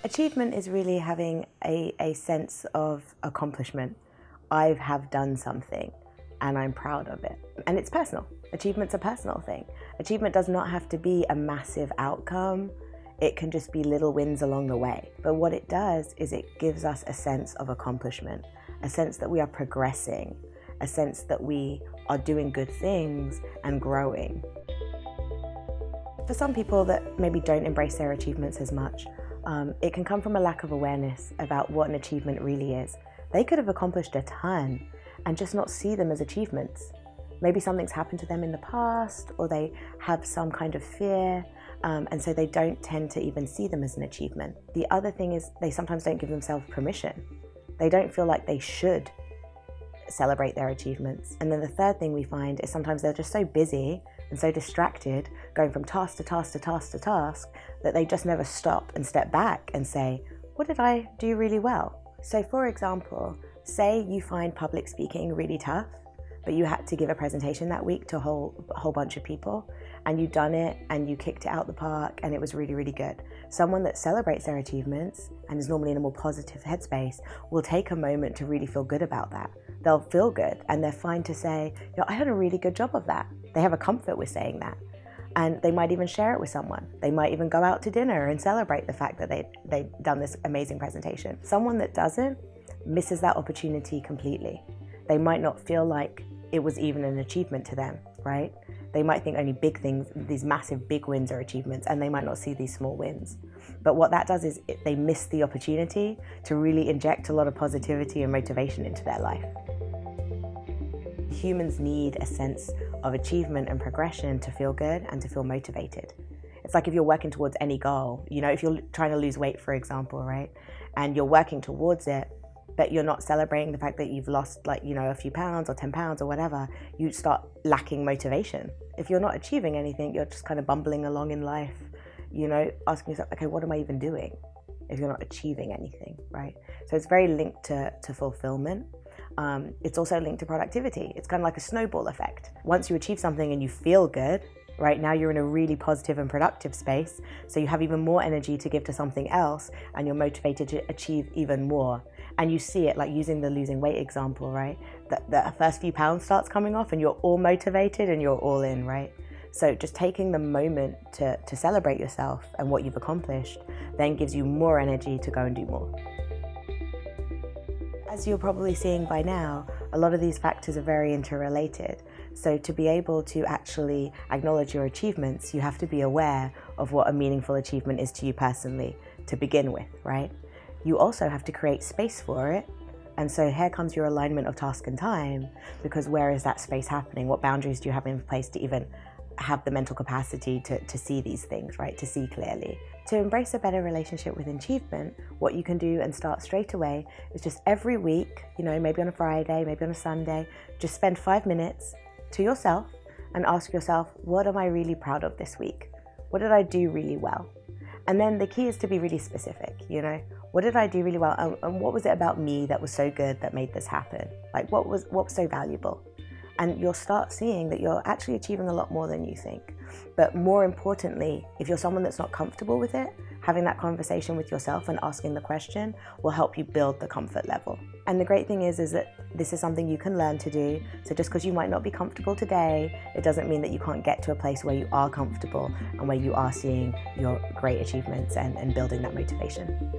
Achievement is really having a sense of accomplishment. I have done something and I'm proud of it. And it's personal. Achievement's a personal thing. Achievement does not have to be a massive outcome. It can just be little wins along the way. But what it does is it gives us a sense of accomplishment, a sense that we are progressing, a sense that we are doing good things and growing. For some people that maybe don't embrace their achievements as much, it can come from a lack of awareness about what an achievement really is. They could have accomplished a ton and just not see them as achievements. Maybe something's happened to them in the past, or they have some kind of fear, and so they don't tend to even see them as an achievement. The other thing is they sometimes don't give themselves permission. They don't feel like they should celebrate their achievements. And then the third thing we find is sometimes they're just so busy and so distracted, going from task to task to task to task, that they just never stop and step back and say, what did I do really well? So for example, say you find public speaking really tough, but you had to give a presentation that week to a whole bunch of people, and you've done it and you kicked it out the park and it was really, really good. Someone that celebrates their achievements and is normally in a more positive headspace will take a moment to really feel good about that. They'll feel good and they're fine to say, I had a really good job of that. They have a comfort with saying that. And they might even share it with someone. They might even go out to dinner and celebrate the fact that they've done this amazing presentation. Someone that doesn't misses that opportunity completely. They might not feel like it was even an achievement to them, right? They might think only big things, these massive big wins are achievements, and they might not see these small wins. But what that does is they miss the opportunity to really inject a lot of positivity and motivation into their life. Humans need a sense of achievement and progression to feel good and to feel motivated. It's like if you're working towards any goal, if you're trying to lose weight, for example, right? And you're working towards it, but you're not celebrating the fact that you've lost a few pounds or 10 pounds or whatever, you start lacking motivation. If you're not achieving anything, you're just kind of bumbling along in life, asking yourself, okay, what am I even doing if you're not achieving anything, right? So it's very linked to fulfillment. It's also linked to productivity. It's kind of like a snowball effect. Once you achieve something and you feel good, right, now you're in a really positive and productive space, so you have even more energy to give to something else and you're motivated to achieve even more. And you see it, like using the losing weight example, right? The first few pounds starts coming off and you're all motivated and you're all in, right? So just taking the moment to celebrate yourself and what you've accomplished then gives you more energy to go and do more. As you're probably seeing by now, a lot of these factors are very interrelated. So to be able to actually acknowledge your achievements, you have to be aware of what a meaningful achievement is to you personally to begin with, right? You also have to create space for it. And so here comes your alignment of task and time, because where is that space happening? What boundaries do you have in place to even have the mental capacity to see these things, right? To see clearly. To embrace a better relationship with achievement, what you can do and start straight away is just every week, maybe on a Friday, maybe on a Sunday, just spend 5 minutes to yourself and ask yourself, what am I really proud of this week? What did I do really well? And then the key is to be really specific, what did I do really well? And what was it about me that was so good that made this happen? Like what was so valuable? And you'll start seeing that you're actually achieving a lot more than you think. But more importantly, if you're someone that's not comfortable with it, having that conversation with yourself and asking the question will help you build the comfort level. And the great thing is that this is something you can learn to do. So just because you might not be comfortable today, it doesn't mean that you can't get to a place where you are comfortable and where you are seeing your great achievements and building that motivation.